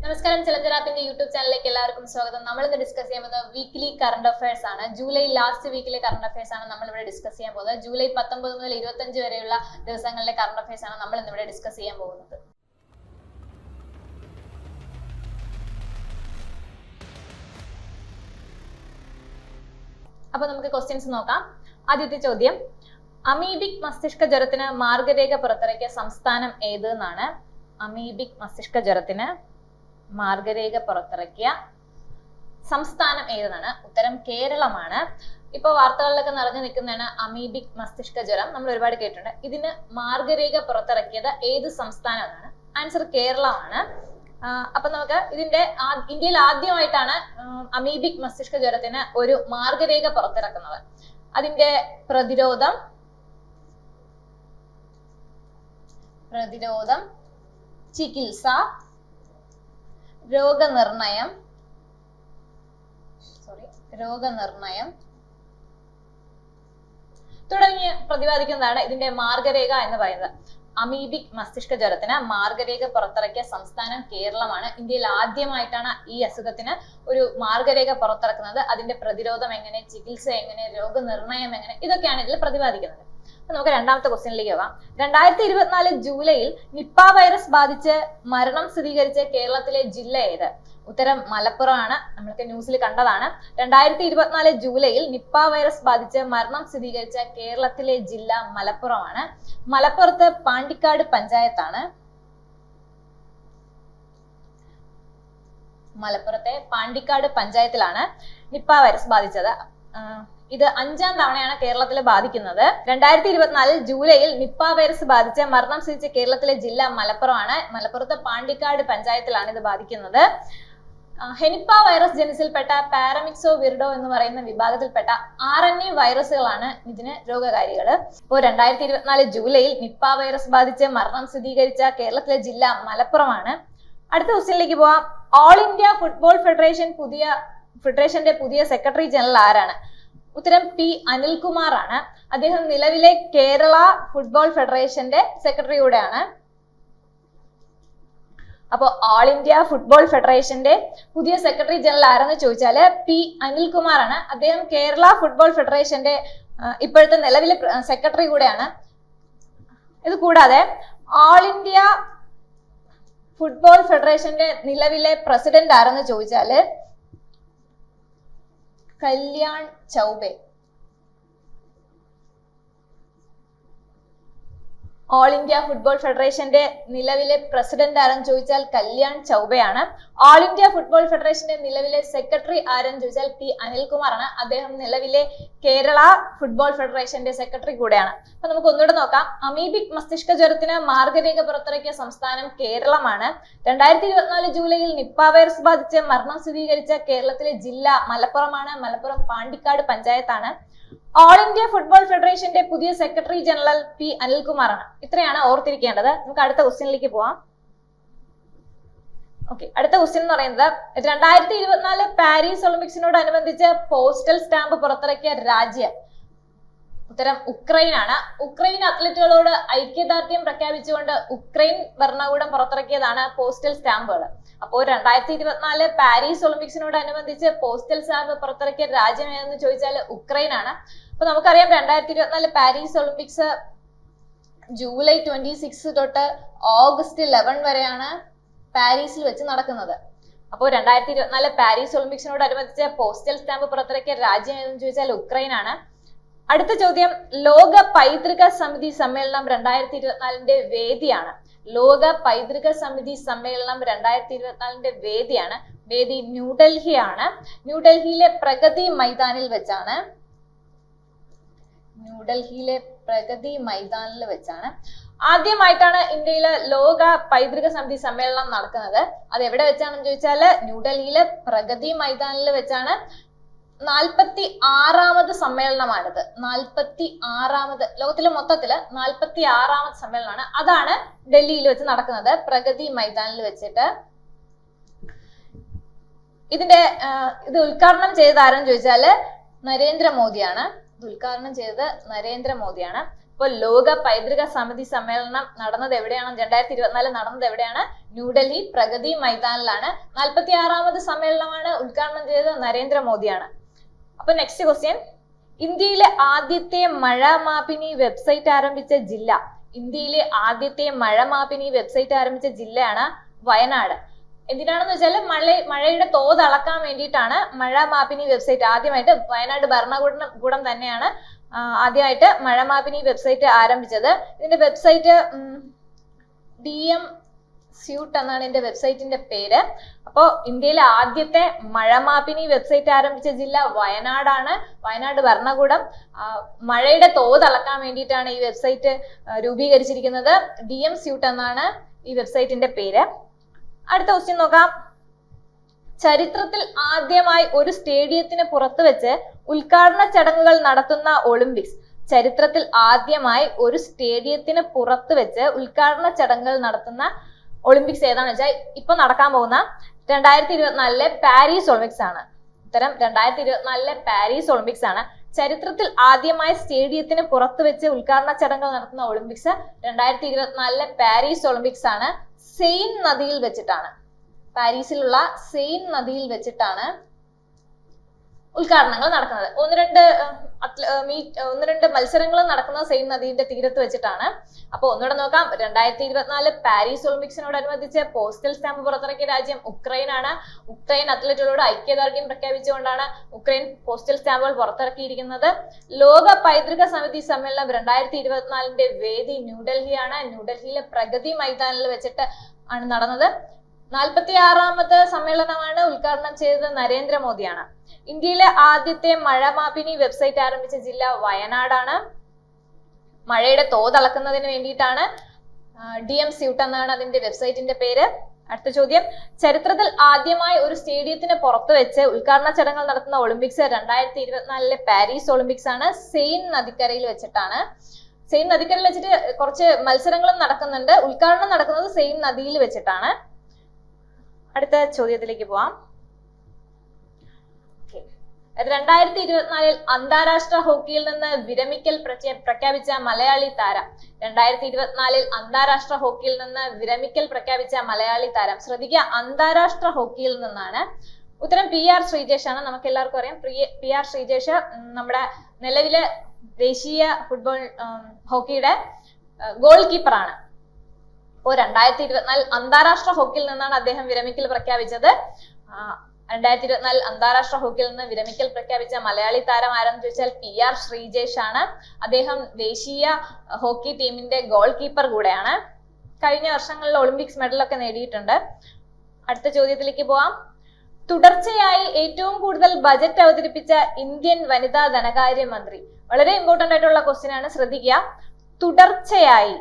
നമസ്കാരം, ചിലഞ്ചറാപ്പിന്റെ യൂട്യൂബ് ചാനലിലേക്ക് എല്ലാവർക്കും സ്വാഗതം. നമ്മൾ ഇന്ന് ഡിസ്കസ് ചെയ്യാൻ പോകുന്നത് വീക്ക്ലി കറണ്ട് അഫയേഴ്സ് ആണ്. ജൂലൈ ലാസ്റ്റ് വീക്കിലെ കറണ്ട് അഫയേഴ്സ് ആണ് നമ്മൾ ഇവിടെ ഡിസ്കസ് ചെയ്യാൻ പോകുന്നത്. ജൂലൈ 19 മുതൽ 25 വരെയുള്ള ദിവസങ്ങളിലെ കറണ്ട് അഫയേഴ്സ് ആണ് നമ്മൾ ഇന്ന് ഇവിടെ ഡിസ്കസ് ചെയ്യാൻ പോകുന്നത്. അപ്പൊ നമുക്ക് ക്വസ്റ്റ്യൻസ് നോക്കാം. ആദ്യത്തെ ചോദ്യം, അമീബിക് മസ്തിഷ്ക ജ്വരത്തിന് മാർഗരേഖ പുറത്തിറക്കിയ സംസ്ഥാനം ഏത് എന്നാണ്. അമീബിക് മസ്തിഷ്ക ജ്വരത്തിന് മാർഗരേഖ പുറത്തിറക്കിയ സംസ്ഥാനം ഏതെന്നാണ്. ഉത്തരം കേരളമാണ്. ഇപ്പൊ വാർത്തകളിലൊക്കെ നിറഞ്ഞു നിൽക്കുന്നതാണ് അമീബിക് മസ്തിഷ്ക ജ്വരം. നമ്മൾ ഒരുപാട് കേട്ടിട്ടുണ്ട്. ഇതിന് മാർഗരേഖ പുറത്തിറക്കിയത് ഏത് സംസ്ഥാനം എന്നാണ്. ആൻസർ കേരളമാണ്. അപ്പൊ നമുക്ക് ഇന്ത്യയിൽ ആദ്യമായിട്ടാണ് അമീബിക് മസ്തിഷ്ക ജ്വരത്തിന് ഒരു മാർഗരേഖ പുറത്തിറക്കുന്നത്. അതിന്റെ പ്രതിരോധം, ചികിത്സ, രോഗനിർണയം തുടങ്ങിയ പ്രതിപാദിക്കുന്നതാണ് ഇതിന്റെ മാർഗരേഖ എന്ന് പറയുന്നത്. അമീബിക് മസ്തിഷ്ക ജ്വരത്തിന് മാർഗരേഖ പുറത്തിറക്കിയ സംസ്ഥാനം കേരളമാണ്. ഇന്ത്യയിൽ ആദ്യമായിട്ടാണ് ഈ അസുഖത്തിന് ഒരു മാർഗരേഖ പുറത്തിറക്കുന്നത്. അതിന്റെ പ്രതിരോധം എങ്ങനെ, ചികിത്സ എങ്ങനെ, രോഗനിർണയം എങ്ങനെ, ഇതൊക്കെയാണ് ഇതിൽ പ്രതിപാദിക്കുന്നത്. നമുക്ക് രണ്ടാമത്തെ ക്വസ്റ്റ്യനിലേക്ക് പോകാം. 2024 ജൂലൈയിൽ നിപ്പ വൈറസ് ബാധിച്ച് മരണം സ്ഥിരീകരിച്ച കേരളത്തിലെ ജില്ല ഏത്? ഉത്തരം മലപ്പുറമാണ്. നമ്മൾക്ക് ന്യൂസിൽ കണ്ടതാണ്. 2024 ജൂലൈയിൽ നിപ്പ വൈറസ് ബാധിച്ച് മരണം സ്ഥിരീകരിച്ച കേരളത്തിലെ ജില്ല മലപ്പുറമാണ്. മലപ്പുറത്ത് പാണ്ടിക്കാട് പഞ്ചായത്താണ്. മലപ്പുറത്തെ പാണ്ടിക്കാട് പഞ്ചായത്തിലാണ് നിപ്പ വൈറസ് ബാധിച്ചത്. ഇത് 5ാം തവണയാണ് കേരളത്തിൽ ബാധിക്കുന്നത്. 2024 ജൂലൈയിൽ നിപ്പ വൈറസ് ബാധിച്ച് മരണം സ്ഥിരീകരിച്ച കേരളത്തിലെ ജില്ല മലപ്പുറമാണ്. മലപ്പുറത്തെ പാണ്ടിക്കാട് പഞ്ചായത്തിലാണ് ഇത് ബാധിക്കുന്നത്. ഹെനിപ്പ വൈറസ് ജനുസിൽപ്പെട്ട പാരമിക്സോ വിർഡോ എന്ന് പറയുന്ന വിഭാഗത്തിൽപ്പെട്ട RNA വൈറസുകളാണ് ഇതിന് രോഗകാരികൾ. ഇപ്പോൾ 2024 ജൂലൈയിൽ നിപ്പ വൈറസ് ബാധിച്ച് മരണം സ്ഥിരീകരിച്ച കേരളത്തിലെ ജില്ല മലപ്പുറമാണ്. അടുത്ത ക്വസ്റ്റ്യനിലേക്ക് പോവാം. ഓൾ ഇന്ത്യ ഫുട്ബോൾ ഫെഡറേഷന്റെ പുതിയ സെക്രട്ടറി ജനറൽ ആരാണ്? ഉത്തരം P. അനിൽകുമാർ ആണ്. അദ്ദേഹം നിലവിലെ കേരള ഫുട്ബോൾ ഫെഡറേഷന്റെ സെക്രട്ടറി കൂടെയാണ്. അപ്പൊ ഓൾ ഇന്ത്യ ഫുട്ബോൾ ഫെഡറേഷന്റെ പുതിയ സെക്രട്ടറി ജനറൽ ആരെന്ന് ചോദിച്ചാല് P. അനിൽകുമാർ ആണ്. അദ്ദേഹം കേരള ഫുട്ബോൾ ഫെഡറേഷന്റെ ഇപ്പോഴത്തെ നിലവിലെ സെക്രട്ടറി കൂടെയാണ്. ഇത് കൂടാതെ ഓൾ ഇന്ത്യ ഫുട്ബോൾ ഫെഡറേഷന്റെ നിലവിലെ പ്രസിഡന്റ് ആരെന്ന് ചോദിച്ചാല് Kalyan Chaubey. All India football ഫെഡറേഷന്റെ നിലവിലെ പ്രസിഡന്റ് ആരെന്ന് ചോദിച്ചാൽ കല്യാൺ ചൗബെയാണ്. ഓൾ ഇന്ത്യ ഫുട്ബോൾ ഫെഡറേഷന്റെ നിലവിലെ സെക്രട്ടറി ആരെന്ന് ചോദിച്ചാൽ P. അനിൽകുമാർ ആണ്. അദ്ദേഹം നിലവിലെ കേരള ഫുട്ബോൾ ഫെഡറേഷന്റെ സെക്രട്ടറി കൂടെയാണ്. അപ്പൊ നമുക്ക് ഒന്നുകൂടെ നോക്കാം. അമീബിക് മസ്തിഷ്ക ജ്വരത്തിന് മാർഗരേഖ പുറത്തിറക്കിയ സംസ്ഥാനം കേരളമാണ്. 2024 ജൂലൈയിൽ നിപ്പ വൈറസ് ബാധിച്ച് മരണം സ്ഥിരീകരിച്ച കേരളത്തിലെ ജില്ല മലപ്പുറമാണ്. മലപ്പുറം പാണ്ടിക്കാട് പഞ്ചായത്താണ്. ഓൾ ഇന്ത്യ ഫുട്ബോൾ ഫെഡറേഷന്റെ പുതിയ സെക്രട്ടറി ജനറൽ P. അനിൽകുമാർ ആണ്. ഇത്രയാണ് ഓർത്തിരിക്കേണ്ടത്. നമുക്ക് അടുത്ത ക്വസ്റ്റ്യനിലേക്ക് പോവാം. അടുത്ത ക്വസ്റ്റ്യൻ എന്ന് പറയുന്നത് 2024 പാരീസ് ഒളിമ്പിക്സിനോടനുബന്ധിച്ച് പോസ്റ്റൽ സ്റ്റാമ്പ് പുറത്തിറക്കിയ രാജ്യം. ഉത്തരം ഉക്രൈൻ ആണ്. ഉക്രൈൻ അത്ലറ്റുകളോട് ഐക്യദാർഢ്യം പ്രഖ്യാപിച്ചുകൊണ്ട് ഉക്രൈൻ ഭരണകൂടം പുറത്തിറക്കിയതാണ് പോസ്റ്റൽ സ്റ്റാമ്പുകൾ. അപ്പോൾ 2024 പാരീസ് ഒളിമ്പിക്സിനോടനുബന്ധിച്ച് പോസ്റ്റൽ സ്റ്റാമ്പ് പുറത്തിറക്കിയ രാജ്യം ഏതെന്ന് ചോദിച്ചാൽ ഉക്രൈൻ ആണ്. അപ്പൊ നമുക്കറിയാം 2024 പാരീസ് ഒളിമ്പിക്സ് ജൂലൈ 26 തൊട്ട് ഓഗസ്റ്റ് 11 വരെയാണ് പാരീസിൽ വെച്ച് നടക്കുന്നത്. അപ്പോൾ 2024 പാരീസ് ഒളിമ്പിക്സിനോടനുബന്ധിച്ച് പോസ്റ്റൽ സ്റ്റാമ്പ് പുറത്തിറക്കിയ രാജ്യം ഏതെന്ന് ചോദിച്ചാൽ ഉക്രൈൻ ആണ്. അടുത്ത ചോദ്യം, ലോക പൈതൃക സമിതി സമ്മേളനം 2024 വേദിയാണ്. ലോക പൈതൃക സമിതി സമ്മേളനം 2024 വേദിയാണ്. വേദി ന്യൂഡൽഹിയാണ്. ന്യൂഡൽഹിയിലെ പ്രഗതി മൈതാനിൽ വെച്ചാണ് ആദ്യമായിട്ടാണ് ഇന്ത്യയിലെ ലോക പൈതൃക സമിതി സമ്മേളനം നടക്കുന്നത്. അത് എവിടെ വെച്ചാണെന്ന് ചോദിച്ചാൽ ന്യൂഡൽഹിയിലെ പ്രഗതി മൈതാനിൽ വെച്ചാണ്. 46ാമത് സമ്മേളനമാണിത്. 46ാമത് ലോകത്തിലെ മൊത്തത്തില് 46ാമത് സമ്മേളനമാണ്. അതാണ് ഡൽഹിയിൽ വെച്ച് നടക്കുന്നത്, പ്രഗതി മൈതാനിൽ വെച്ചിട്ട്. ഇത് ഉദ്ഘാടനം ചെയ്തത് ആരെന്ന് ചോദിച്ചാല് നരേന്ദ്രമോദിയാണ്. അപ്പോൾ ലോക പൈതൃക സമിതി സമ്മേളനം നടന്നത് എവിടെയാണ്? 2024 നടന്നത് എവിടെയാണ്? ന്യൂഡൽഹി പ്രഗതി മൈതാനിലാണ്. 46ാമത് സമ്മേളനമാണ്. ഉദ്ഘാടനം ചെയ്തത് നരേന്ദ്രമോദിയാണ്. അപ്പൊ നെക്സ്റ്റ് ക്വസ്റ്റ്യൻ, ഇന്ത്യയിലെ ആദ്യത്തെ മഴ മാപിനി വെബ്സൈറ്റ് ആരംഭിച്ച ജില്ല. ഇന്ത്യയിലെ ആദ്യത്തെ മഴ മാപിനി വെബ്സൈറ്റ് ആരംഭിച്ച ജില്ലയാണ് വയനാട്. എന്തിനാണെന്ന് വെച്ചാൽ മഴയുടെ തോത് അളക്കാൻ വേണ്ടിയിട്ടാണ് മഴ മാപിനി വെബ്സൈറ്റ് ആദ്യമായിട്ട് വയനാട് ഭരണകൂടം തന്നെയാണ് ആദ്യമായിട്ട് മഴ മാപിനി വെബ്സൈറ്റ് ആരംഭിച്ചത്. ഇതിന്റെ വെബ്സൈറ്റ് DM സ്യൂട്ട് എന്നാണ് ഇതിന്റെ വെബ്സൈറ്റിന്റെ പേര്. അപ്പോൾ ഇന്ത്യയിലെ ആദ്യത്തെ മഴ മാപിനി വെബ്സൈറ്റ് ആരംഭിച്ച ജില്ല വയനാടാണ്. വയനാട് ഭരണകൂടം മഴയുടെ തോത് അളക്കാൻ വേണ്ടിയിട്ടാണ് ഈ വെബ്സൈറ്റ് രൂപീകരിച്ചിരിക്കുന്നത്. DM സ്യൂട്ട് എന്നാണ് ഈ വെബ്സൈറ്റിന്റെ പേര്. അടുത്ത ക്വസ്റ്റ്യൻ നോക്കാം. ചരിത്രത്തിൽ ആദ്യമായി ഒരു സ്റ്റേഡിയത്തിന് പുറത്ത് വെച്ച് ഉദ്ഘാടന ചടങ്ങുകൾ നടത്തുന്ന ഒളിമ്പിക്സ്. ചരിത്രത്തിൽ ആദ്യമായി ഒരു സ്റ്റേഡിയത്തിന് പുറത്ത് വെച്ച് ഉദ്ഘാടന ചടങ്ങുകൾ നടത്തുന്ന ഒളിമ്പിക്സ് ഏതാണെന്ന് വെച്ചാൽ ഇപ്പൊ നടക്കാൻ പോകുന്ന 2024 പാരീസ് ഒളിമ്പിക്സ് ആണ്. ഉത്തരം 2024 പാരീസ് ഒളിമ്പിക്സ് ആണ്. ചരിത്രത്തിൽ ആദ്യമായി സ്റ്റേഡിയത്തിന് പുറത്ത് വെച്ച് ഉദ്ഘാടന ചടങ്ങുകൾ നടത്തുന്ന ഒളിമ്പിക്സ് 2024 പാരീസ് ഒളിമ്പിക്സ് ആണ്. സെയിൻ നദിയിൽ വെച്ചിട്ടാണ്. പാരീസിലുള്ള സെയിൻ നദിയിൽ വെച്ചിട്ടാണ് ഉദ്ഘാടനങ്ങൾ നടക്കുന്നത്. ഒന്ന് രണ്ട് മത്സരങ്ങൾ നടക്കുന്നത് സെയിൻ നദിയുടെ തീരത്ത് വെച്ചിട്ടാണ്. അപ്പൊ ഒന്നുകൂടെ നോക്കാം. 2024 പാരീസ് ഒളിമ്പിക്സിനോടനുബന്ധിച്ച് പോസ്റ്റൽ സ്റ്റാമ്പ് പുറത്തിറക്കിയ രാജ്യം ഉക്രൈനാണ്. ഉക്രൈൻ അത്ലറ്റുകളോട് ഐക്യദാർഢ്യം പ്രഖ്യാപിച്ചുകൊണ്ടാണ് ഉക്രൈൻ പോസ്റ്റൽ സ്റ്റാമ്പുകൾ പുറത്തിറക്കിയിരിക്കുന്നത്. ലോക പൈതൃക സമിതി സമ്മേളനം 2024 വേദി ന്യൂഡൽഹിയാണ്. ന്യൂഡൽഹിയിലെ പ്രഗതി മൈതാനിൽ വെച്ചിട്ട് ആണ് നടന്നത്. 46ാമത് സമ്മേളനമാണ്. ഉദ്ഘാടനം ചെയ്തത് നരേന്ദ്രമോദിയാണ്. ഇന്ത്യയിലെ ആദ്യത്തെ മഴ മാപിനി വെബ്സൈറ്റ് ആരംഭിച്ച ജില്ല വയനാടാണ്. മഴയുടെ തോത് അളക്കുന്നതിന് വേണ്ടിയിട്ടാണ്. DM സ്യൂട്ട് എന്നാണ് അതിന്റെ വെബ്സൈറ്റിന്റെ പേര്. അടുത്ത ചോദ്യം, ചരിത്രത്തിൽ ആദ്യമായി ഒരു സ്റ്റേഡിയത്തിന് പുറത്ത് വെച്ച് ഉദ്ഘാടന ചടങ്ങുകൾ നടത്തുന്ന ഒളിമ്പിക്സ് 2024 പാരീസ് ഒളിമ്പിക്സ് ആണ്. സെയിൻ നദിക്കരയിൽ വെച്ചിട്ടാണ്. സെയിൻ നദിക്കരയിൽ വെച്ചിട്ട് കുറച്ച് മത്സരങ്ങളും നടക്കുന്നുണ്ട്. ഉദ്ഘാടനം നടക്കുന്നത് സെയിൻ നദിയിൽ വെച്ചിട്ടാണ്. അടുത്ത ചോദ്യത്തിലേക്ക് പോവാം. 2024 അന്താരാഷ്ട്ര ഹോക്കിയിൽ നിന്ന് വിരമിക്കൽ പ്രഖ്യാപിച്ച മലയാളി താരം. 2024 അന്താരാഷ്ട്ര ഹോക്കിയിൽ നിന്ന് വിരമിക്കൽ പ്രഖ്യാപിച്ച മലയാളി താരം. ശ്രദ്ധിക്കുക, അന്താരാഷ്ട്ര ഹോക്കിയിൽ നിന്നാണ്. ഉത്തരം PR ശ്രീജേഷ് ആണ്. നമുക്ക് എല്ലാവർക്കും അറിയാം PR ശ്രീജേഷ് നമ്മുടെ നിലവിലെ ദേശീയ ഫുട്ബോൾ ഹോക്കിയുടെ ഗോൾ കീപ്പർ ആണ്. അപ്പോൾ 2024 അന്താരാഷ്ട്ര ഹോക്കിയിൽ നിന്നാണ് അദ്ദേഹം വിരമിക്കൽ പ്രഖ്യാപിച്ചത്. 2024 അന്താരാഷ്ട്ര ഹോക്കിയിൽ നിന്ന് വിരമിക്കൽ പ്രഖ്യാപിച്ച മലയാളി താരം ആരെന്ന് ചോദിച്ചാൽ PR ശ്രീജേഷ് ആണ്. അദ്ദേഹം ദേശീയ ഹോക്കി ടീമിന്റെ ഗോൾ കീപ്പർ കൂടെയാണ്. കഴിഞ്ഞ വർഷങ്ങളിൽ ഒളിമ്പിക്സ് മെഡലൊക്കെ നേടിയിട്ടുണ്ട്. അടുത്ത ചോദ്യത്തിലേക്ക് പോവാം. തുടർച്ചയായി ഏറ്റവും കൂടുതൽ ബജറ്റ് അവതരിപ്പിച്ച ഇന്ത്യൻ വനിതാ ധനകാര്യ മന്ത്രി. വളരെ ഇമ്പോർട്ടന്റ് ആയിട്ടുള്ള ക്വസ്റ്റ്യൻ ആണ്, ശ്രദ്ധിക്കുക. തുടർച്ചയായി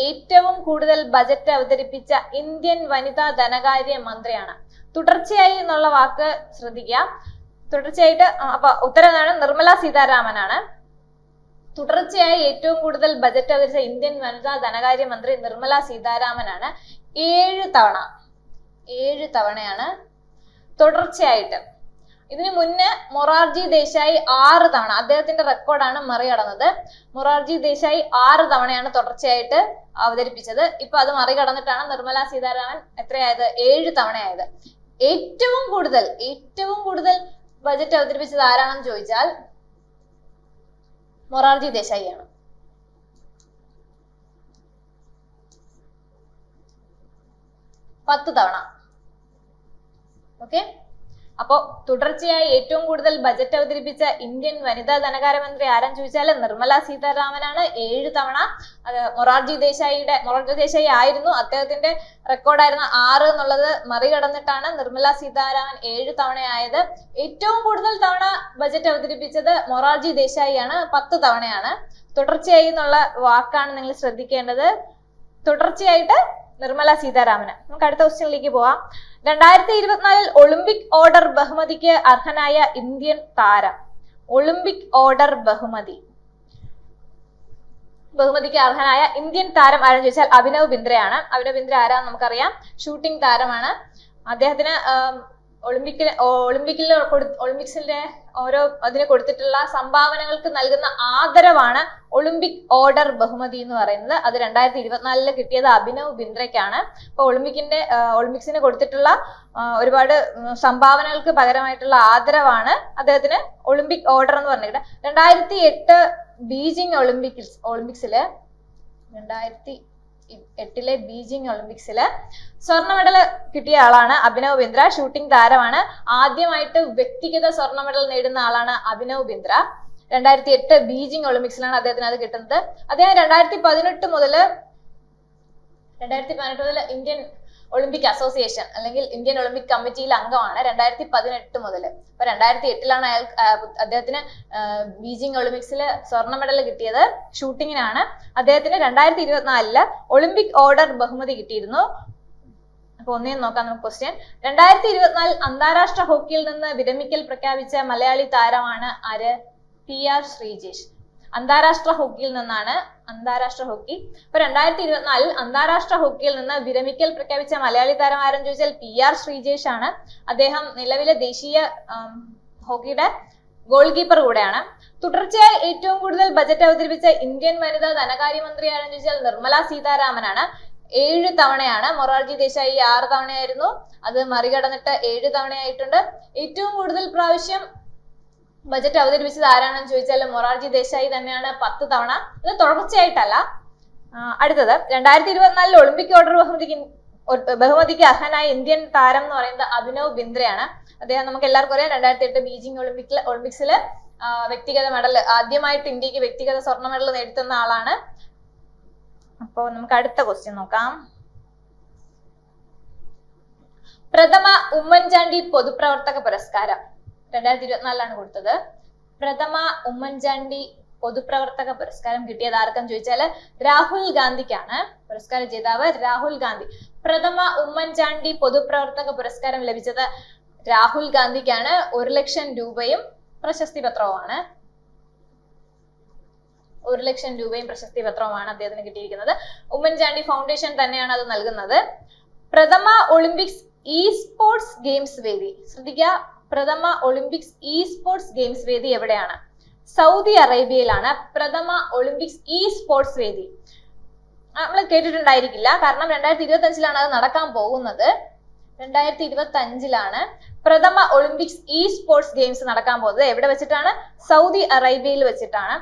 ഏറ്റവും കൂടുതൽ ബജറ്റ് അവതരിപ്പിച്ച ഇന്ത്യൻ വനിതാ ധനകാര്യ മന്ത്രിയാണ്. തുടർച്ചയായി എന്നുള്ള വാക്ക് ശ്രദ്ധിക്കുക. തുടർച്ചയായിട്ട് അപ്പൊ ഉത്തരവാണ് നിർമ്മല സീതാരാമൻ ആണ്. തുടർച്ചയായി ഏറ്റവും കൂടുതൽ ബജറ്റ് അവതരിച്ച ഇന്ത്യൻ വനിതാ ധനകാര്യ മന്ത്രി നിർമ്മല സീതാരാമൻ ആണ്. 7 തവണയാണ് തുടർച്ചയായിട്ട്. ഇതിനു മുന്നേ മൊറാർജി ദേശായി 6 തവണ, അദ്ദേഹത്തിന്റെ റെക്കോർഡാണ് മറികടന്നത്. മൊറാർജി ദേശായി 6 തവണയാണ് തുടർച്ചയായിട്ട് അവതരിപ്പിച്ചത്. ഇപ്പൊ അത് മറികടന്നിട്ടാണ് നിർമ്മല സീതാരാമൻ എത്രയായത്? 7 തവണയായത്. ഏറ്റവും കൂടുതൽ ബജറ്റ് അവതരിപ്പിച്ചത് ആരാണെന്ന് ചോദിച്ചാൽ മൊറാർജി ദേശായി ആണ്. പത്ത് തവണ. ഓക്കെ, അപ്പോ തുടർച്ചയായി ഏറ്റവും കൂടുതൽ ബജറ്റ് അവതരിപ്പിച്ച ഇന്ത്യൻ വനിതാ ധനകാര്യമന്ത്രി ആരാന്ന് ചോദിച്ചാൽ നിർമ്മല സീതാരാമനാണ്. 7 തവണ. അത് മൊറാർജി ദേശായി ആയിരുന്നു, അദ്ദേഹത്തിന്റെ റെക്കോർഡായിരുന്ന 6 എന്നുള്ളത് മറികടന്നിട്ടാണ് നിർമ്മല സീതാരാമൻ 7 തവണയായത്. ഏറ്റവും കൂടുതൽ തവണ ബജറ്റ് അവതരിപ്പിച്ചത് മൊറാർജി ദേശായി ആണ്, 10 തവണയാണ്. തുടർച്ചയായി എന്നുള്ള വാക്കാണ് നിങ്ങൾ ശ്രദ്ധിക്കേണ്ടത്. തുടർച്ചയായിട്ട് നിർമ്മല സീതാരാമന്. നമുക്ക് അടുത്ത ക്വസ്റ്റ്യനിലേക്ക് പോവാം. 2024 ഒളിമ്പിക് ഓർഡർ ബഹുമതിക്ക് അർഹനായ ഇന്ത്യൻ താരം. ഒളിമ്പിക് ഓർഡർ ബഹുമതിക്ക് അർഹനായ ഇന്ത്യൻ താരം ആരെന്ന് ചോദിച്ചാൽ അഭിനവ് ബിന്ദ്രയാണ്. അഭിനവ് ബിന്ദ്ര ആരാന്ന് നമുക്കറിയാം, ഷൂട്ടിംഗ് താരമാണ്. അദ്ദേഹത്തിന് ഒളിമ്പിക്സിന്റെ ഓരോ അതിന് കൊടുത്തിട്ടുള്ള സംഭാവനകൾക്ക് നൽകുന്ന ആദരവാണ് ഒളിമ്പിക് ഓർഡർ ബഹുമതി എന്ന് പറയുന്നത്. അത് 2024 കിട്ടിയത് അഭിനവ് ബിന്ദ്രയ്ക്കാണ്. അപ്പൊ ഒളിമ്പിക്സിന് കൊടുത്തിട്ടുള്ള ഒരുപാട് സംഭാവനകൾക്ക് പകരമായിട്ടുള്ള ആദരവാണ് അദ്ദേഹത്തിന് ഒളിമ്പിക് ഓർഡർ എന്ന് പറഞ്ഞിട്ട്. 2008 ബീജിംഗ് ഒളിമ്പിക്സില് 2008 ബീജിംഗ് ഒളിമ്പിക്സില് സ്വർണ്ണ മെഡൽ കിട്ടിയ ആളാണ് അഭിനവ് ബിന്ദ്ര. ഷൂട്ടിംഗ് താരമാണ്. ആദ്യമായിട്ട് വ്യക്തിഗത സ്വർണ്ണ മെഡൽ നേടുന്ന ആളാണ് അഭിനവ് ബിന്ദ്ര. 2008 ബീജിംഗ് ഒളിമ്പിക്സിലാണ് അദ്ദേഹത്തിന് അത് കിട്ടുന്നത്. അദ്ദേഹം 2018 മുതൽ ഇന്ത്യൻ ഒളിമ്പിക് അസോസിയേഷൻ അല്ലെങ്കിൽ ഇന്ത്യൻ ഒളിമ്പിക് കമ്മിറ്റിയിൽ അംഗമാണ് 2018 മുതൽ. അപ്പൊ 2008 അദ്ദേഹത്തിന് ബീജിംഗ് ഒളിമ്പിക്സിൽ സ്വർണ്ണ മെഡൽ കിട്ടിയത് ഷൂട്ടിങ്ങിനാണ്. അദ്ദേഹത്തിന് 2024 ഒളിമ്പിക് ഓർഡർ ബഹുമതി കിട്ടിയിരുന്നു. അപ്പൊ ഒന്നേന്ന് നോക്കാം നമുക്ക് ക്വസ്റ്റ്യൻ. 2024 അന്താരാഷ്ട്ര ഹോക്കിയിൽ നിന്ന് വിരമിക്കൽ പ്രഖ്യാപിച്ച മലയാളി താരമാണ് ആര്? PR ശ്രീജേഷ്. അന്താരാഷ്ട്ര ഹോക്കിയിൽ നിന്നാണ്. അന്താരാഷ്ട്ര ഹോക്കി. അപ്പൊ 2024 അന്താരാഷ്ട്ര ഹോക്കിയിൽ നിന്ന് വിരമിക്കൽ പ്രഖ്യാപിച്ച മലയാളി താരം ആരെന്ന് ചോദിച്ചാൽ PR ശ്രീജേഷ് ആണ്. അദ്ദേഹം നിലവിലെ ദേശീയ ഹോക്കിയുടെ ഗോൾ കീപ്പർ കൂടെയാണ്. തുടർച്ചയായി ഏറ്റവും കൂടുതൽ ബജറ്റ് അവതരിപ്പിച്ച ഇന്ത്യൻ വനിതാ ധനകാര്യമന്ത്രി ആരെന്ന് ചോദിച്ചാൽ നിർമ്മല സീതാരാമനാണ്. 7 തവണയാണ്. മൊറാർജി ദേശായി 6 തവണയായിരുന്നു. അത് മറികടന്നിട്ട് 7 തവണയായിട്ടുണ്ട്. ഏറ്റവും കൂടുതൽ പ്രാവശ്യം ബജറ്റ് അവതരിപ്പിച്ചത് ആരാണെന്ന് ചോദിച്ചാൽ മൊറാർജി ദേശായി തന്നെയാണ്, 10 തവണ. ഇത് തുടർച്ചയായിട്ടല്ല. അടുത്തത് 2024 ഒളിമ്പിക് ഓർഡർ ബഹുമതിക്ക് അർഹനായ ഇന്ത്യൻ താരം എന്ന് പറയുന്നത് അഭിനവ് ബിന്ദ്രയാണ്. അദ്ദേഹം നമുക്ക് എല്ലാവർക്കും അറിയാം 2008 ബീജിംഗ് ഒളിമ്പിക്സിൽ വ്യക്തിഗത മെഡൽ ആദ്യമായിട്ട് ഇന്ത്യക്ക് വ്യക്തിഗത സ്വർണ്ണ മെഡൽ നേടിത്തന്ന ആളാണ്. അപ്പോ നമുക്ക് അടുത്ത ക്വസ്റ്റ്യൻ നോക്കാം. പ്രഥമ ഉമ്മൻചാണ്ടി പൊതുപ്രവർത്തക പുരസ്കാരം 2024 കൊടുത്തത്. പ്രഥമ ഉമ്മൻചാണ്ടി പൊതുപ്രവർത്തക പുരസ്കാരം കിട്ടിയത് ആർക്കെന്ന് ചോദിച്ചാൽ രാഹുൽ ഗാന്ധിക്കാണ്. പുരസ്കാര ജേതാവ് രാഹുൽ ഗാന്ധി. പ്രഥമ ഉമ്മൻചാണ്ടി പൊതുപ്രവർത്തക പുരസ്കാരം ലഭിച്ചത് രാഹുൽ ഗാന്ധിക്കാണ്. 1 ലക്ഷം രൂപയും പ്രശസ്തി പത്രവുമാണ്. 1 ലക്ഷം രൂപയും പ്രശസ്തി പത്രവുമാണ് അദ്ദേഹത്തിന് കിട്ടിയിരിക്കുന്നത്. ഉമ്മൻചാണ്ടി ഫൗണ്ടേഷൻ തന്നെയാണ് അത് നൽകുന്നത്. പ്രഥമ ഒളിമ്പിക്സ് സ്പോർട്സ് ഗെയിംസ് വേദി. ശ്രദ്ധിക്കുക, പ്രഥമ ഒളിമ്പിക്സ് സ്പോർട്സ് ഗെയിംസ് വേദി എവിടെയാണ്? സൗദി അറേബ്യയിലാണ് പ്രഥമ ഒളിമ്പിക്സ് സ്പോർട്സ് വേദി. നമ്മൾ കേട്ടിട്ടുണ്ടായിരിക്കില്ല, കാരണം 2025 അത് നടക്കാൻ പോകുന്നത്. 2025 പ്രഥമ ഒളിമ്പിക്സ് സ്പോർട്സ് ഗെയിംസ് നടക്കാൻ പോകുന്നത്. എവിടെ വെച്ചിട്ടാണ്? സൗദി അറേബ്യയിൽ വെച്ചിട്ടാണ്.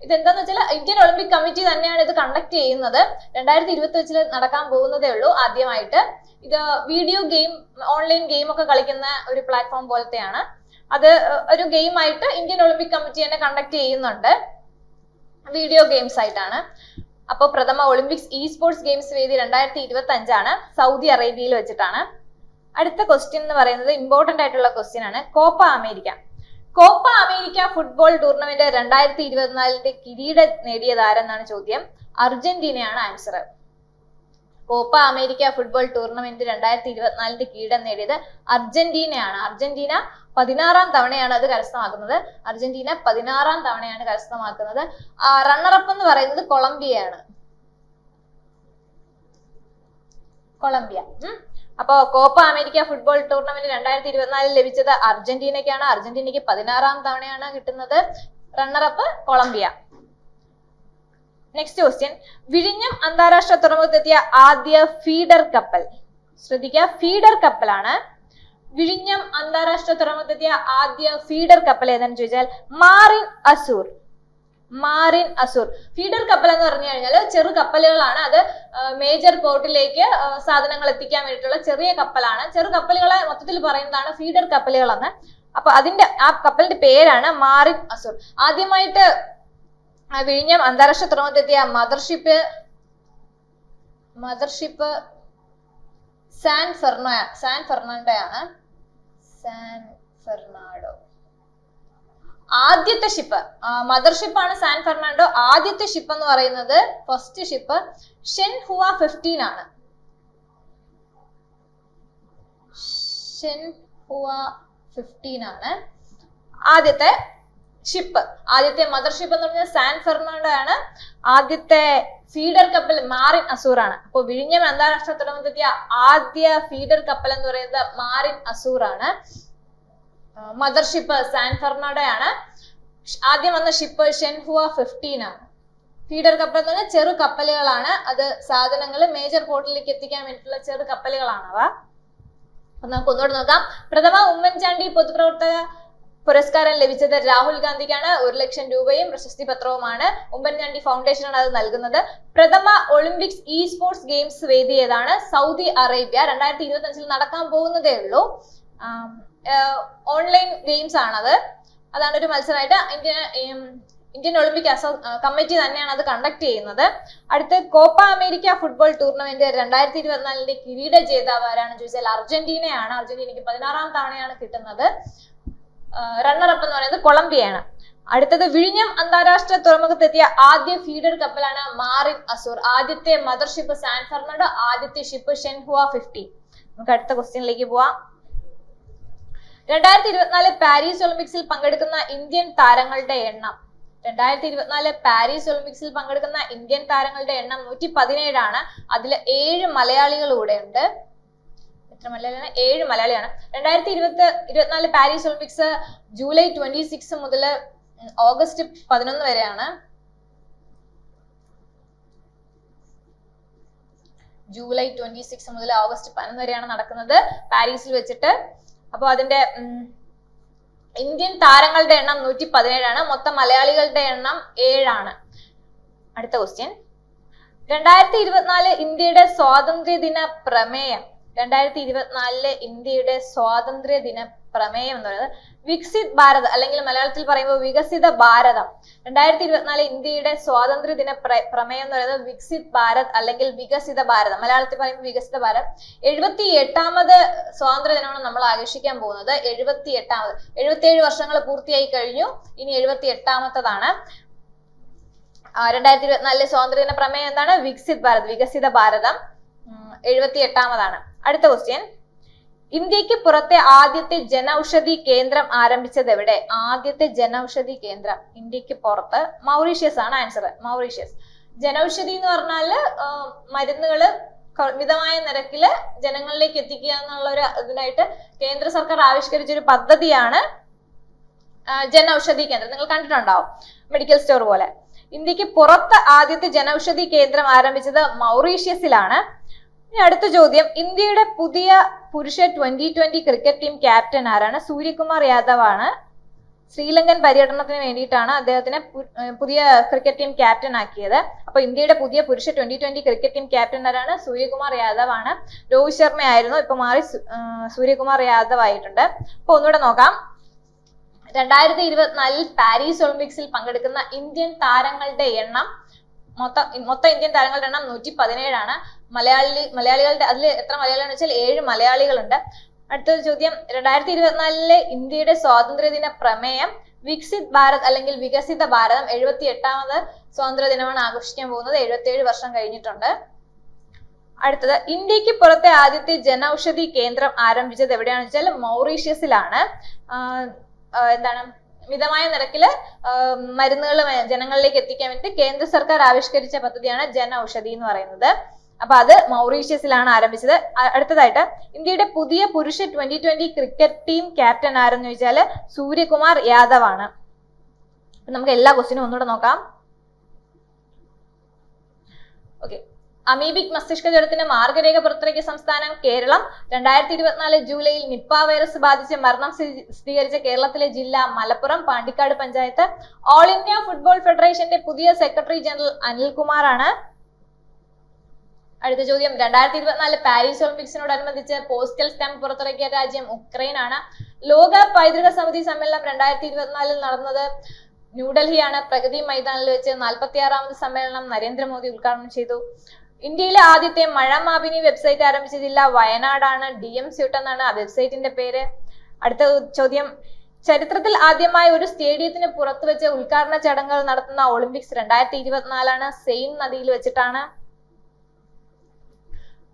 ഇതെന്താന്ന് വെച്ചാൽ ഇന്ത്യൻ ഒളിമ്പിക് കമ്മിറ്റി തന്നെയാണ് ഇത് കണ്ടക്ട് ചെയ്യുന്നത്. 2025 നടക്കാൻ പോകുന്നതേ ഉള്ളൂ ആദ്യമായിട്ട്. ഇത് വീഡിയോ ഗെയിം, ഓൺലൈൻ ഗെയിം ഒക്കെ കളിക്കുന്ന ഒരു പ്ലാറ്റ്ഫോം പോലത്തെയാണ്. അത് ഒരു ഗെയിം ആയിട്ട് ഇന്ത്യൻ ഒളിമ്പിക് കമ്മിറ്റി തന്നെ കണ്ടക്ട് ചെയ്യുന്നുണ്ട്. വീഡിയോ ഗെയിംസ് ആയിട്ടാണ്. അപ്പൊ പ്രഥമ ഒളിമ്പിക്സ് സ്പോർട്സ് ഗെയിംസ് വേദി 2025 സൗദി അറേബ്യയിൽ വെച്ചിട്ടാണ്. അടുത്ത ക്വസ്റ്റ്യൻ എന്ന് പറയുന്നത് ഇമ്പോർട്ടന്റ് ആയിട്ടുള്ള ക്വസ്റ്റ്യൻ ആണ്. Copa America. Copa America football tournament 2024 കിരീടം നേടിയത് ആരെന്നാണ് ചോദ്യം. അർജന്റീനയാണ് answer. Copa America football tournament 2024 കിരീടം നേടിയത് അർജന്റീനയാണ്. അർജന്റീന 16ാം തവണയാണ് അത് കരസ്ഥമാക്കുന്നത്. അർജന്റീന 16ാം തവണയാണ് കരസ്ഥമാക്കുന്നത്. റണ്ണറപ്പ് എന്ന് പറയുന്നത് കൊളംബിയയാണ്. കൊളംബിയ. അപ്പോ കോപ്പ അമേരിക്ക ഫുട്ബോൾ ടൂർണമെന്റ് 2024 ലഭിച്ചത് അർജന്റീനയ്ക്കാണ്. അർജന്റീനയ്ക്ക് 16ാം തവണയാണ് കിട്ടുന്നത്. Runner up Colombia. Next question. വിഴിഞ്ഞം അന്താരാഷ്ട്ര തുറമുഖത്തെത്തിയ ആദ്യ ഫീഡർ കപ്പൽ. ശ്രദ്ധിക്കുക, ഫീഡർ കപ്പലാണ്. വിഴിഞ്ഞം അന്താരാഷ്ട്ര തുറമുഖത്തെത്തിയ ആദ്യ ഫീഡർ കപ്പൽ ഏതാണെന്ന് ചോദിച്ചാൽ മാറിൻ അസൂർ. മാറിൻ അസൂർ. ഫീഡർ കപ്പൽ എന്ന് പറഞ്ഞു കഴിഞ്ഞാൽ ചെറു കപ്പലുകളാണ്. അത് മേജർ പോർട്ടിലേക്ക് സാധനങ്ങൾ എത്തിക്കാൻ വേണ്ടിയിട്ടുള്ള ചെറിയ കപ്പലാണ്. ചെറു കപ്പലുകളെ മൊത്തത്തിൽ പറയുന്നതാണ് ഫീഡർ കപ്പലുകൾ എന്ന്. അപ്പൊ ആ കപ്പലിന്റെ പേരാണ് മാറിൻ അസൂർ. ആദ്യമായിട്ട് വിഴിഞ്ഞം അന്താരാഷ്ട്ര തുറമുഖത്തെത്തിയ mothership San Fernando. San Fernando ആദ്യത്തെ ഷിപ്പ്. മദർഷിപ്പാണ് സാൻ ഫെർണാണ്ടോ. ആദ്യത്തെ ഷിപ്പ് എന്ന് പറയുന്നത് ഫസ്റ്റ് ഷിപ്പ് ഷെൻഹുവ 15 ആണ്. ഷെൻഹുവ 15 ആണ് ആദ്യത്തെ ഷിപ്പ്. ആദ്യത്തെ മദർഷിപ്പ് എന്ന് പറഞ്ഞാൽ സാൻ ഫെർണാണ്ടോ ആണ്. ആദ്യത്തെ ഫീഡർ കപ്പൽ മാറിൻ അസൂർ ആണ്. അപ്പോൾ വിഴിഞ്ഞം അന്താരാഷ്ട്ര തുറമുഖത്തെത്തിയ ആദ്യ ഫീഡർ കപ്പൽ എന്ന് പറയുന്നത് മാറിൻ അസൂർ ആണ്. മദർഷിപ്പ് സാൻ ഫെർണാണ്ടോ ആണ്. ആദ്യം വന്ന ഷിപ്പ് ഷെൻഹുവ 15 ആണ്. ഫീഡർ കപ്പൽ എന്ന് പറഞ്ഞാൽ ചെറു കപ്പലുകളാണ്. അത് സാധനങ്ങൾ മേജർ പോർട്ടിലേക്ക് എത്തിക്കാൻ വേണ്ടിയിട്ടുള്ള ചെറു കപ്പലുകളാണ് അവ. അപ്പൊ നമുക്ക് ഒന്നുകൂടെ നോക്കാം. പ്രഥമ ഉമ്മൻചാണ്ടി പൊതുപ്രവർത്തക പുരസ്കാരം ലഭിച്ചത് രാഹുൽ ഗാന്ധിക്കാണ്. 1 ലക്ഷം രൂപയും പ്രശസ്തി പത്രവുമാണ്. ഉമ്മൻചാണ്ടി ഫൗണ്ടേഷനാണ് അത് നൽകുന്നത്. പ്രഥമ ഒളിമ്പിക്സ് ഇ സ്പോർട്സ് ഗെയിംസ് വേദി ഏതാണ്? Saudi Arabia. 2025 നടക്കാൻ പോകുന്നതേ ഉള്ളൂ. ഓൺലൈൻ ഗെയിംസ് ആണത്. അതാണ് ഒരു മത്സരമായിട്ട് ഇന്ത്യൻ ഒളിമ്പിക് കമ്മിറ്റി തന്നെയാണ് അത് കണ്ടക്ട് ചെയ്യുന്നത്. അടുത്ത് കോപ്പ അമേരിക്ക ഫുട്ബോൾ ടൂർണമെന്റ് 2024 കിരീട ജേതാവ് ആരാണ് ചോദിച്ചാൽ അർജന്റീനയാണ്. അർജന്റീനയ്ക്ക് 16ാം തവണയാണ് കിട്ടുന്നത്. റണ്ണർ അപ്പ് എന്ന് പറയുന്നത് കൊളംബിയയാണ്. അടുത്തത് വിഴിഞ്ഞം അന്താരാഷ്ട്ര തുറമുഖത്തെത്തിയ ആദ്യ ഫീഡർ കപ്പലാണ് മാറിൻ അസൂർ. ആദ്യത്തെ മദർഷിപ്പ് സാൻ ഫെർണാണ്ടോ, ആദ്യത്തെ ഷിപ്പ് ഷെൻഹുവ 15. നമുക്ക് അടുത്ത ക്വസ്റ്റ്യനിലേക്ക് പോവാം. 2024 പാരീസ് ഒളിമ്പിക്സിൽ പങ്കെടുക്കുന്ന ഇന്ത്യൻ താരങ്ങളുടെ എണ്ണം. 2024 പാരീസ് ഒളിമ്പിക്സിൽ പങ്കെടുക്കുന്ന ഇന്ത്യൻ താരങ്ങളുടെ എണ്ണം 117 ആണ്. അതിൽ 7 മലയാളികൾ കൂടെ ഉണ്ട്. എത്ര മലയാളിയാണ്? 7 മലയാളിയാണ്. 2024 പാരീസ് ഒളിമ്പിക്സ് ജൂലൈ 26 മുതൽ ഓഗസ്റ്റ് 11 വരെയാണ്. ജൂലൈ 26 മുതൽ ഓഗസ്റ്റ് 11 വരെയാണ് നടക്കുന്നത് പാരീസിൽ വെച്ചിട്ട്. അപ്പൊ അതിന്റെ ഇന്ത്യൻ താരങ്ങളുടെ എണ്ണം 117 ആണ്. മൊത്തം മലയാളികളുടെ എണ്ണം 7 ആണ്. അടുത്ത ക്വസ്റ്റ്യൻ. 2024 ഇന്ത്യയുടെ സ്വാതന്ത്ര്യ ദിന പ്രമേയം. 2024 ഇന്ത്യയുടെ സ്വാതന്ത്ര്യ ദിന പ്രമേയം എന്ന് പറയുന്നത് വികസിത് ഭാരത്, അല്ലെങ്കിൽ മലയാളത്തിൽ പറയുമ്പോൾ വികസിത ഭാരതം. 2024 ഇന്ത്യയുടെ സ്വാതന്ത്ര്യ ദിന പ്രമേയം എന്ന് പറയുന്നത് വികസിത് ഭാരത് അല്ലെങ്കിൽ വികസിത ഭാരതം. മലയാളത്തിൽ പറയുമ്പോൾ വികസിത ഭാരത്. 78ാമത് സ്വാതന്ത്ര്യ ദിനമാണ് നമ്മൾ ആഘോഷിക്കാൻ പോകുന്നത്. 78ാമത്. 77 വർഷങ്ങൾ പൂർത്തിയായി കഴിഞ്ഞു. ഇനി 78ാമത്തതാണ്. 2024 സ്വാതന്ത്ര്യ ദിന പ്രമേയം എന്താണ്? വികസിത് ഭാരത്, വികസിത ഭാരതം. 78ാമതാണ്. അടുത്ത ക്വസ്റ്റ്യൻ. ഇന്ത്യക്ക് പുറത്തെ ആദ്യത്തെ ജനൌഷധി കേന്ദ്രം ആരംഭിച്ചത് എവിടെ? ആദ്യത്തെ ജനൌഷധി കേന്ദ്രം ഇന്ത്യക്ക് പുറത്ത് മൗറീഷ്യസ് ആണ് ആൻസർ. മൗറീഷ്യസ്. ജനൌഷധി എന്ന് പറഞ്ഞാല് മരുന്നുകള് മിതമായ നിരക്കില് ജനങ്ങളിലേക്ക് എത്തിക്കുക എന്നുള്ള ഒരു ഇതിനായിട്ട് കേന്ദ്ര സർക്കാർ ആവിഷ്കരിച്ച ഒരു പദ്ധതിയാണ് ജനൌഷധി കേന്ദ്രം. നിങ്ങൾ കണ്ടിട്ടുണ്ടാവും, മെഡിക്കൽ സ്റ്റോർ പോലെ. ഇന്ത്യക്ക് പുറത്ത് ആദ്യത്തെ ജനൌഷധി കേന്ദ്രം ആരംഭിച്ചത് മൗറീഷ്യസിലാണ്. ഇനി അടുത്ത ചോദ്യം. ഇന്ത്യയുടെ പുതിയ പുരുഷ 2020 ക്രിക്കറ്റ് ടീം ക്യാപ്റ്റൻ ആരാണ്? സൂര്യകുമാർ യാദവ് ആണ്. ശ്രീലങ്കൻ പര്യടനത്തിന് വേണ്ടിയിട്ടാണ് അദ്ദേഹത്തിനെ പുതിയ ക്രിക്കറ്റ് ടീം ക്യാപ്റ്റൻ ആക്കിയത്. അപ്പൊ ഇന്ത്യയുടെ പുതിയ പുരുഷ 2020 ക്രിക്കറ്റ് ടീം ക്യാപ്റ്റൻ ആരാണ്? സൂര്യകുമാർ യാദവ് ആണ്. രോഹിത് ശർമ്മ ആയിരുന്നു, ഇപ്പൊ മാറി സൂര്യകുമാർ യാദവ് ആയിട്ടുണ്ട്. അപ്പൊ ഒന്നുകൂടെ നോക്കാം. 2024 പാരീസ് ഒളിമ്പിക്സിൽ പങ്കെടുക്കുന്ന ഇന്ത്യൻ താരങ്ങളുടെ എണ്ണം മൊത്തം ഇന്ത്യൻ താരങ്ങളുടെ എണ്ണം 117 ആണ്. മലയാളികളുടെ അതിൽ എത്ര മലയാളികളാണെന്ന് വെച്ചാൽ 7 മലയാളികളുണ്ട്. അടുത്ത ചോദ്യം. 2024 ഇന്ത്യയുടെ സ്വാതന്ത്ര്യ ദിന പ്രമേയം വികസിത് ഭാരത് അല്ലെങ്കിൽ വികസിത ഭാരതം. 78ാമത് സ്വാതന്ത്ര്യ ദിനമാണ് ആഘോഷിക്കാൻ പോകുന്നത്. 77 വർഷം കഴിഞ്ഞിട്ടുണ്ട്. അടുത്തത്. ഇന്ത്യക്ക് പുറത്തെ ആദ്യത്തെ ജനൌഷധി കേന്ദ്രം ആരംഭിച്ചത് എവിടെയാണെന്ന് വെച്ചാൽ മൗറീഷ്യസിലാണ്. എന്താണ്? മിതമായ നിരക്കില് മരുന്നുകൾ ജനങ്ങളിലേക്ക് എത്തിക്കാൻ വേണ്ടി കേന്ദ്ര സർക്കാർ ആവിഷ്കരിച്ച പദ്ധതിയാണ് ജനൌഷധി എന്ന് പറയുന്നത്. അപ്പൊ അത് മൗറീഷ്യസിലാണ് ആരംഭിച്ചത്. അടുത്തതായിട്ട്. ഇന്ത്യയുടെ പുതിയ പുരുഷ 2020 ക്രിക്കറ്റ് ടീം ക്യാപ്റ്റൻ ആരെന്ന് ചോദിച്ചാല് സൂര്യകുമാർ യാദവ് ആണ്. നമുക്ക് എല്ലാ ക്വസ്റ്റിനും ഒന്നുകൂടെ നോക്കാം. ഓക്കെ. അമീബിക് മസ്തിഷ്ക ജ്വരത്തിന് മാർഗരേഖ പുറത്തിറക്കിയ സംസ്ഥാനം കേരളം. 2024 ജൂലൈയിൽ നിപ്പ വൈറസ് ബാധിച്ച് മരണം സ്ഥിരീകരിച്ച കേരളത്തിലെ ജില്ല Malappuram, Pandikkad panchayat. All India football ഫെഡറേഷന്റെ പുതിയ സെക്രട്ടറി ജനറൽ അനിൽകുമാർ ആണ്. അടുത്ത ചോദ്യം. 2024 പാരീസ് ഒളിമ്പിക്സിനോടനുബന്ധിച്ച് പോസ്റ്റൽ സ്റ്റാമ്പ് പുറത്തിറക്കിയ രാജ്യം ഉക്രൈൻ ആണ്. ലോക പൈതൃക സമിതി സമ്മേളനം 2024 നടന്നത് ന്യൂഡൽഹിയാണ്. പ്രഗതി മൈതാനിൽ വെച്ച് 46ാമത് സമ്മേളനം നരേന്ദ്രമോദി ഉദ്ഘാടനം ചെയ്തു. ഇന്ത്യയിലെ ആദ്യത്തെ മഴമാപിനി വെബ്സൈറ്റ് ആരംഭിച്ച ജില്ല വയനാടാണ്. DM സ്യൂട്ട് എന്നാണ് ആ വെബ്സൈറ്റിന്റെ പേര്. അടുത്ത ചോദ്യം. ചരിത്രത്തിൽ ആദ്യമായി ഒരു സ്റ്റേഡിയത്തിന് പുറത്തു വെച്ച് ഉദ്ഘാടന ചടങ്ങുകൾ നടത്തുന്ന ഒളിമ്പിക്സ് 2024 ആണ്. സെയിൻ നദിയിൽ വെച്ചിട്ടാണ്.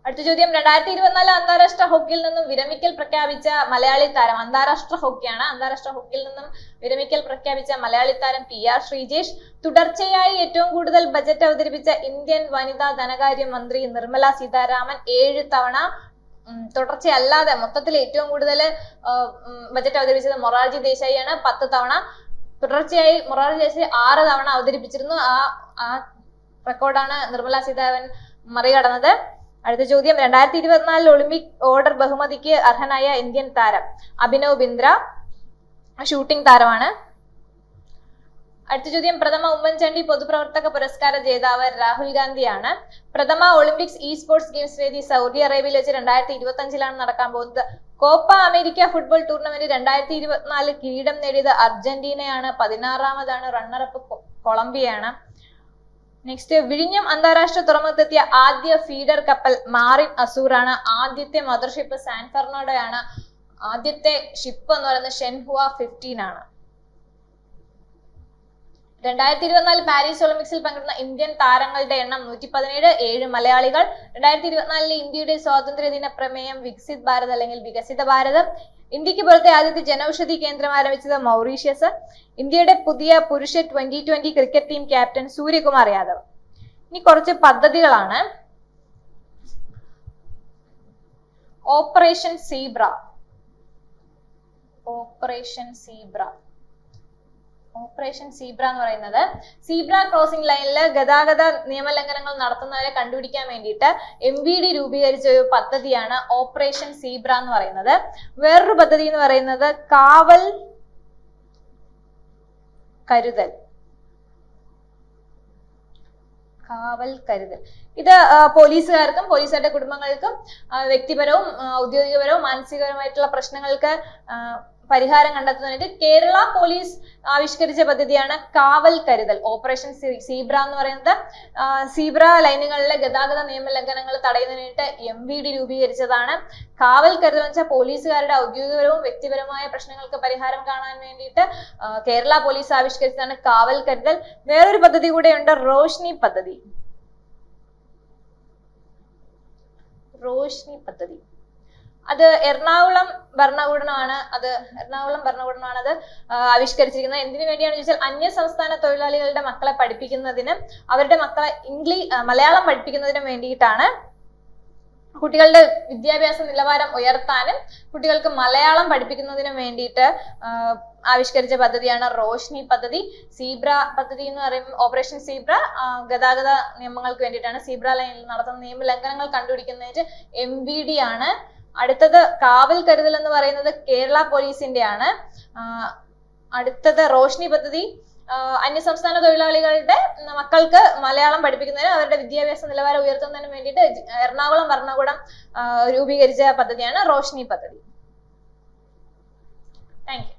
അടുത്ത ചോദ്യം, 2024 അന്താരാഷ്ട്ര ഹോക്കിയിൽ നിന്നും വിരമിക്കൽ പ്രഖ്യാപിച്ച മലയാളി താരം. അന്താരാഷ്ട്ര ഹോക്കിയാണ്. അന്താരാഷ്ട്ര ഹോക്കിയിൽ നിന്നും വിരമിക്കൽ പ്രഖ്യാപിച്ച മലയാളി താരം PR ശ്രീജേഷ്. തുടർച്ചയായി ഏറ്റവും കൂടുതൽ ബജറ്റ് അവതരിപ്പിച്ച ഇന്ത്യൻ വനിതാ ധനകാര്യ മന്ത്രി നിർമ്മല സീതാരാമൻ 7 തവണ. തുടർച്ചയല്ലാതെ മൊത്തത്തിൽ ഏറ്റവും കൂടുതൽ ബജറ്റ് അവതരിപ്പിച്ചത് മൊറാർജി ദേശായിയാണ്, 10 തവണ. തുടർച്ചയായി മൊറാർജി ദേശായി 6 തവണ അവതരിപ്പിച്ചിരുന്നു. ആ റെക്കോർഡാണ് നിർമ്മല സീതാരാമൻ മറികടന്നത്. അടുത്ത ചോദ്യം, 2024 ഒളിമ്പിക് ഓർഡർ ബഹുമതിക്ക് അർഹനായ ഇന്ത്യൻ താരം. അഭിനവ് ബിന്ദ്ര, ഷൂട്ടിംഗ് താരമാണ്. അടുത്ത ചോദ്യം, പ്രഥമ ഉമ്മൻചാണ്ടി പൊതുപ്രവർത്തക പുരസ്കാര ജേതാവ് രാഹുൽ ഗാന്ധിയാണ്. പ്രഥമ ഒളിമ്പിക്സ് സ്പോർട്സ് ഗെയിംസ് വേദി സൗദി അറേബ്യയിൽ വെച്ച് 2025 നടക്കാൻ പോകുന്നത്. കോപ്പ അമേരിക്ക ഫുട്ബോൾ ടൂർണമെന്റ് 2024 കിരീടം നേടിയത് അർജന്റീനയാണ്. 16ാമതാണ്. റണ്ണറപ്പ് കൊളംബിയയാണ്. നെക്സ്റ്റ്, വിഴിഞ്ഞം അന്താരാഷ്ട്ര തുറമുഖത്തെത്തിയ ആദ്യ ഫീഡർ കപ്പൽ മാറിൻ അസൂറാണ്. ആദ്യത്തെ മദർഷിപ്പ് സാൻ ഫെർണാണ്ടോയാണ്. ആദ്യത്തെ ഷിപ്പ് എന്ന് പറയുന്നത് ഷെൻഹുവ 15 ആണ്. 2024 പാരീസ് ഒളിമ്പിക്സിൽ പങ്കെടുക്കുന്ന ഇന്ത്യൻ താരങ്ങളുടെ എണ്ണം 117, 7 മലയാളികൾ. 2024 ഇന്ത്യയുടെ സ്വാതന്ത്ര്യ ദിന പ്രമേയം വികസിത് ഭാരത് അല്ലെങ്കിൽ വികസിത ഭാരത്. ഇന്ത്യക്ക് പുറത്തെ ആദ്യത്തെ ജനൌഷധി കേന്ദ്രം ആരംഭിച്ചത് മൗറീഷ്യസ്. ഇന്ത്യയുടെ പുതിയ പുരുഷ 2020 cricket team captain Suryakumar Yadav. ഇനി കുറച്ച് പദ്ധതികളാണ്. Operation zebra. ഓപ്പറേഷൻ സീബ്ര എന്ന് പറയുന്നത് സീബ്ര ക്രോസിംഗ് ലൈനിൽ ഗതാഗത നിയമലംഘനങ്ങൾ നടത്തുന്നവരെ കണ്ടുപിടിക്കാൻ വേണ്ടിയിട്ട് MVD രൂപീകരിച്ച ഒരു പദ്ധതിയാണ് ഓപ്പറേഷൻ സീബ്ര എന്ന് പറയുന്നത്. വേറൊരു പദ്ധതി എന്ന് പറയുന്നത് കാവൽ കരുതൽ. ഇത് പോലീസുകാർക്കും പോലീസുകാരുടെ കുടുംബങ്ങൾക്കും വ്യക്തിപരവും ഔദ്യോഗികപരവും മാനസികപരമായിട്ടുള്ള പ്രശ്നങ്ങൾക്ക് പരിഹാരം കണ്ടെത്തുന്നതിനായിട്ട് കേരള പോലീസ് ആവിഷ്കരിച്ച പദ്ധതിയാണ് കാവൽ കരുതൽ. ഓപ്പറേഷൻ സീബ്ര എന്ന് പറയുന്നത് സീബ്ര ലൈനുകളിലെ ഗതാഗത നിയമലംഘനങ്ങൾ തടയുന്നതിനായിട്ട് MVD രൂപീകരിച്ചതാണ്. കാവൽ കരുതൽ എന്ന് വെച്ചാൽ പോലീസുകാരുടെ ഔദ്യോഗികപരവും വ്യക്തിപരമായ പ്രശ്നങ്ങൾക്ക് പരിഹാരം കാണാൻ വേണ്ടിയിട്ട് കേരള പോലീസ് ആവിഷ്കരിച്ചതാണ് കാവൽ കരുതൽ. വേറൊരു പദ്ധതി കൂടെയുണ്ട്, റോഷ്നി പദ്ധതി. അത് എറണാകുളം ഭരണകൂടമാണ് അത് ആവിഷ്കരിച്ചിരിക്കുന്നത്. എന്തിനു വേണ്ടിയാണെന്ന് ചോദിച്ചാൽ അന്യ സംസ്ഥാന തൊഴിലാളികളുടെ മക്കളെ പഠിപ്പിക്കുന്നതിനും അവരുടെ മക്കളെ മലയാളം പഠിപ്പിക്കുന്നതിനും വേണ്ടിയിട്ടാണ്. കുട്ടികളുടെ വിദ്യാഭ്യാസ നിലവാരം ഉയർത്താനും കുട്ടികൾക്ക് മലയാളം പഠിപ്പിക്കുന്നതിനും വേണ്ടിയിട്ട് ആവിഷ്കരിച്ച പദ്ധതിയാണ് റോഷ്നി പദ്ധതി. സീബ്ര പദ്ധതി എന്ന് പറയുമ്പോൾ ഓപ്പറേഷൻ സീബ്ര ഗതാഗത നിയമങ്ങൾക്ക് വേണ്ടിയിട്ടാണ്. സീബ്ര ലൈനിൽ നടത്തുന്ന നിയമലംഘനങ്ങൾ കണ്ടുപിടിക്കുന്നതിന് MVD ആണ്. അടുത്തത് കാവൽ കരുതൽ എന്ന് പറയുന്നത് കേരള പോലീസിന്റെ ആണ്. അടുത്തത് റോഷ്നി പദ്ധതി അന്യസംസ്ഥാന തൊഴിലാളികളുടെ മക്കൾക്ക് മലയാളം പഠിപ്പിക്കുന്നതിന് അവരുടെ വിദ്യാഭ്യാസ നിലവാരം ഉയർത്തുന്നതിന് വേണ്ടിയിട്ട് എറണാകുളം ഭരണകൂടം രൂപീകരിച്ച പദ്ധതിയാണ് റോഷ്നി പദ്ധതി. Thank you.